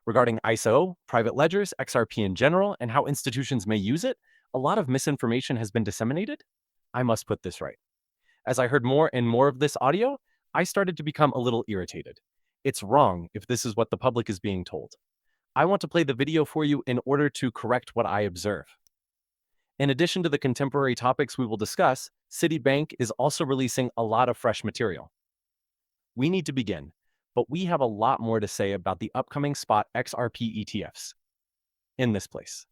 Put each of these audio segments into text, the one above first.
Regarding ISO, private ledgers, XRP in general, and how institutions may use it, a lot of misinformation has been disseminated. I must put this right. As I heard more and more of this audio, I started to become a little irritated. It's wrong if this is what the public is being told. I want to play the video for you in order to correct what I observe. In addition to the contemporary topics we will discuss, Citibank is also releasing a lot of fresh material. We need to begin, but we have a lot more to say about the upcoming spot XRP ETFs. In this place,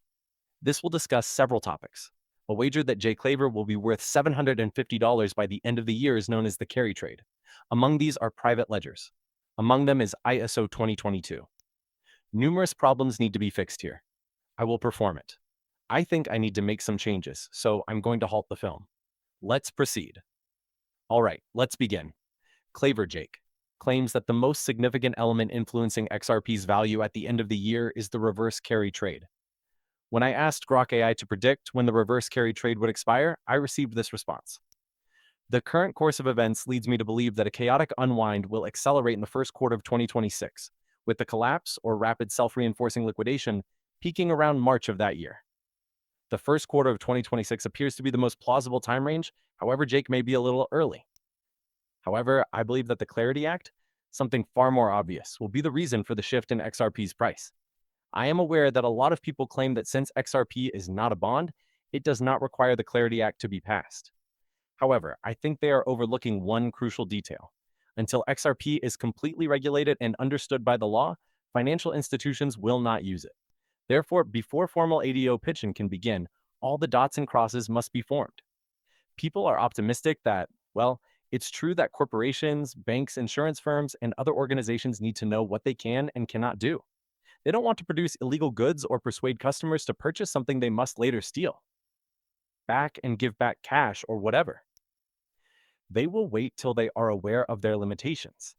this will discuss several topics. A wager that Jay Claver will be worth $750 by the end of the year is known as the carry trade. Among these are private ledgers. Among them is ISO 2022. Numerous problems need to be fixed here. I will perform it. I think I need to make some changes, so I'm going to halt the film. Let's proceed. All right, let's begin. Claver Jake claims that the most significant element influencing XRP's value at the end of the year is the reverse carry trade. When I asked Grok AI to predict when the reverse carry trade would expire, I received this response. The current course of events leads me to believe that a chaotic unwind will accelerate in the first quarter of 2026, with the collapse or rapid self-reinforcing liquidation peaking around March of that year. The first quarter of 2026 appears to be the most plausible time range, however, Jake may be a little early. However, I believe that the Clarity Act, something far more obvious, will be the reason for the shift in XRP's price. I am aware that a lot of people claim that since XRP is not a bond, it does not require the Clarity Act to be passed. However, I think they are overlooking one crucial detail. Until XRP is completely regulated and understood by the law, financial institutions will not use it. Therefore, before formal ADO pitching can begin, all the dots and crosses must be formed. People are optimistic that, well, it's true that corporations, banks, insurance firms, and other organizations need to know what they can and cannot do. They don't want to produce illegal goods or persuade customers to purchase something they must later steal back and give back cash or whatever. They will wait till they are aware of their limitations.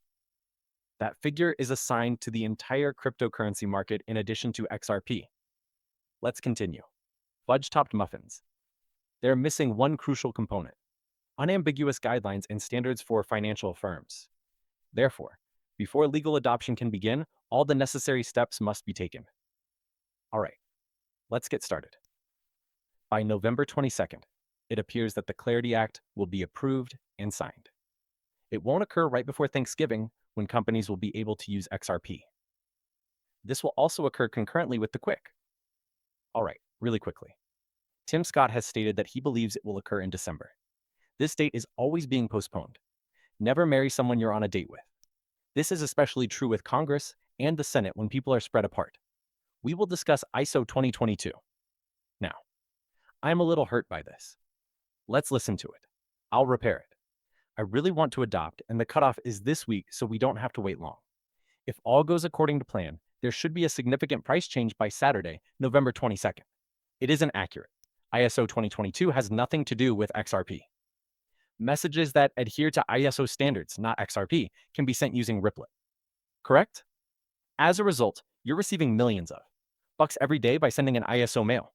That figure is assigned to the entire cryptocurrency market in addition to XRP. Let's continue. Fudge-topped muffins. They're missing one crucial component: unambiguous guidelines and standards for financial firms. Therefore, before legal adoption can begin, all the necessary steps must be taken. All right, let's get started. By November 22nd, it appears that the Clarity Act will be approved and signed. It won't occur right before Thanksgiving, when companies will be able to use XRP. This will also occur concurrently with the Quick. All right, really quickly. Tim Scott has stated that he believes it will occur in December. This date is always being postponed. Never marry someone you're on a date with. This is especially true with Congress and the Senate when people are spread apart. We will discuss ISO 2022. Now, I'm a little hurt by this. Let's listen to it. I'll repair it. I really want to adopt, and the cutoff is this week so we don't have to wait long. If all goes according to plan, there should be a significant price change by Saturday, November 22nd. It isn't accurate. ISO 2022 has nothing to do with XRP. Messages that adhere to ISO standards, not XRP, can be sent using Riplet. Correct? As a result, you're receiving millions of bucks every day by sending an ISO mail.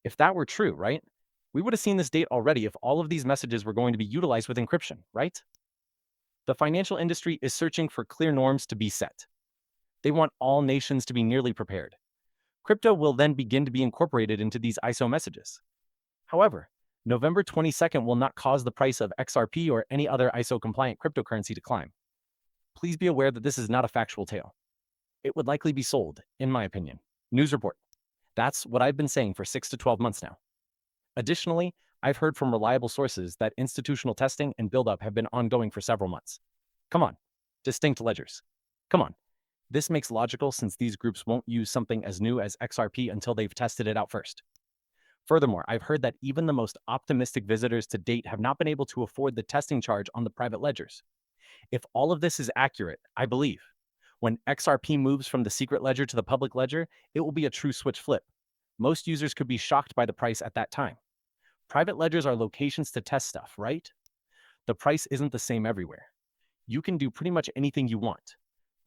If that were true, right? We would have seen this date already if all of these messages were going to be utilized with encryption, right? The financial industry is searching for clear norms to be set. They want all nations to be nearly prepared. Crypto will then begin to be incorporated into these ISO messages. However, November 22nd will not cause the price of XRP or any other ISO-compliant cryptocurrency to climb. Please be aware that this is not a factual tale. It would likely be sold, in my opinion. News report. That's what I've been saying for 6 to 12 months now. Additionally, I've heard from reliable sources that institutional testing and buildup have been ongoing for several months. Come on, distinct ledgers. Come on. This makes logical since these groups won't use something as new as XRP until they've tested it out first. Furthermore, I've heard that even the most optimistic visitors to date have not been able to afford the testing charge on the private ledgers. If all of this is accurate, I believe, when XRP moves from the secret ledger to the public ledger, it will be a true switch flip. Most users could be shocked by the price at that time. Private ledgers are locations to test stuff, right? The price isn't the same everywhere. You can do pretty much anything you want.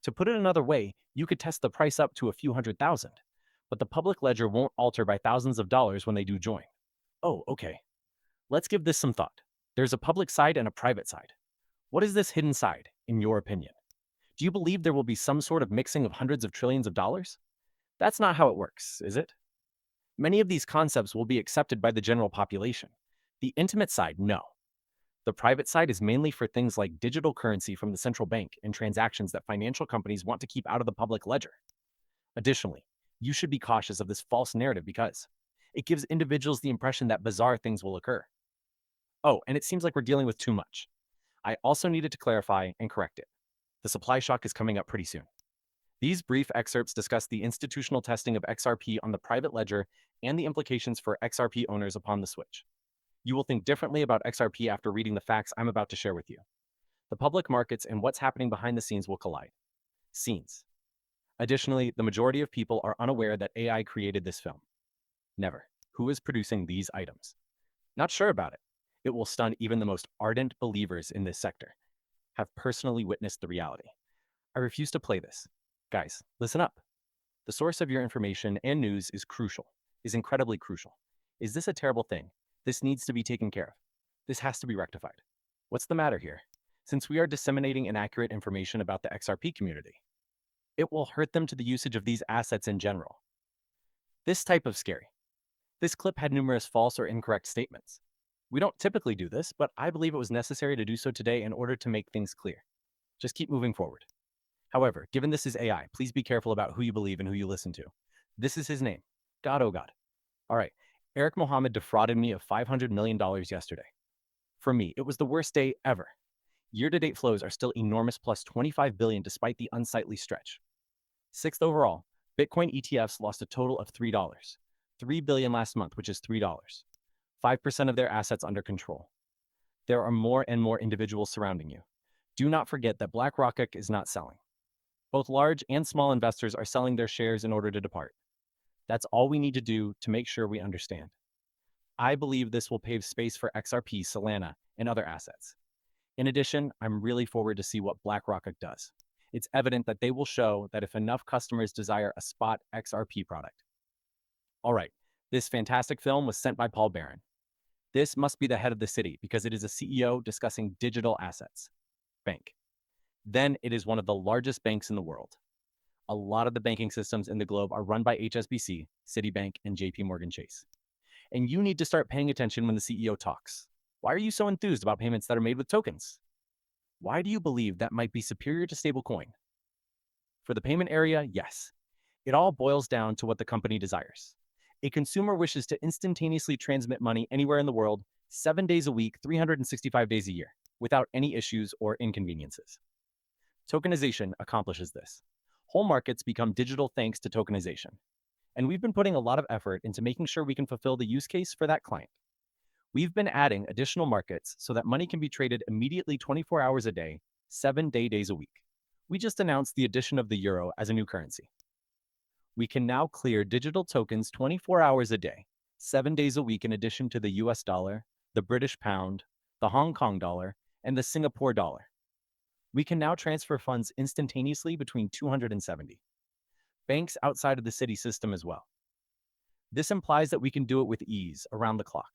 To put it another way, you could test the price up to a few $100,000, but the public ledger won't alter by thousands of dollars when they do join. Oh, okay. Let's give this some thought. There's a public side and a private side. What is this hidden side, in your opinion? Do you believe there will be some sort of mixing of hundreds of trillions of dollars? That's not how it works, is it? Many of these concepts will be accepted by the general population. The intimate side, no. The private side is mainly for things like digital currency from the central bank and transactions that financial companies want to keep out of the public ledger. Additionally, you should be cautious of this false narrative because it gives individuals the impression that bizarre things will occur. Oh, and it seems like we're dealing with too much. I also needed to clarify and correct it. The supply shock is coming up pretty soon. These brief excerpts discuss the institutional testing of XRP on the private ledger and the implications for XRP owners upon the switch. You will think differently about XRP after reading the facts I'm about to share with you. The public markets and what's happening behind the scenes will collide. Scenes. Additionally, the majority of people are unaware that AI created this film. Never. Who is producing these items? Not sure about it. It will stun even the most ardent believers in this sector. Have personally witnessed the reality. I refuse to play this. Guys, listen up. The source of your information and news is crucial, is incredibly crucial. Is this a terrible thing? This needs to be taken care of. This has to be rectified. What's the matter here? Since we are disseminating inaccurate information about the XRP community, it will hurt them to the usage of these assets in general. This type of scary. This clip had numerous false or incorrect statements. We don't typically do this, but I believe it was necessary to do so today in order to make things clear. Just keep moving forward. However, given this is AI, please be careful about who you believe and who you listen to. This is his name. God, oh God. All right. Eric Mohammed defrauded me of $500 million yesterday. For me, it was the worst day ever. Year-to-date flows are still enormous, plus 25 billion despite the unsightly stretch. Sixth overall, Bitcoin ETFs lost a total of $3. 3 billion last month, which is $3. 5% of their assets under control. There are more and more individuals surrounding you. Do not forget that BlackRock is not selling. Both large and small investors are selling their shares in order to depart. That's all we need to do to make sure we understand. I believe this will pave space for XRP, Solana, and other assets. In addition, I'm really forward to see what BlackRock does. It's evident that they will show that if enough customers desire a spot XRP product. All right, this fantastic film was sent by Paul Barron. This must be the head of the city because it is a CEO discussing digital assets. Bank. Then it is one of the largest banks in the world. A lot of the banking systems in the globe are run by HSBC, Citibank, and JP Morgan Chase. And you need to start paying attention when the CEO talks. Why are you so enthused about payments that are made with tokens? Why do you believe that might be superior to stablecoin? For the payment area, yes. It all boils down to what the company desires. A consumer wishes to instantaneously transmit money anywhere in the world, 7 days a week, 365 days a year, without any issues or inconveniences. Tokenization accomplishes this. Whole markets become digital thanks to tokenization. And we've been putting a lot of effort into making sure we can fulfill the use case for that client. We've been adding additional markets so that money can be traded immediately 24 hours a day, 7 days a week. We just announced the addition of the euro as a new currency. We can now clear digital tokens 24 hours a day, 7 days a week in addition to the US dollar, the British pound, the Hong Kong dollar, and the Singapore dollar. We can now transfer funds instantaneously between 270 banks outside of the city system as well. This implies that we can do it with ease around the clock.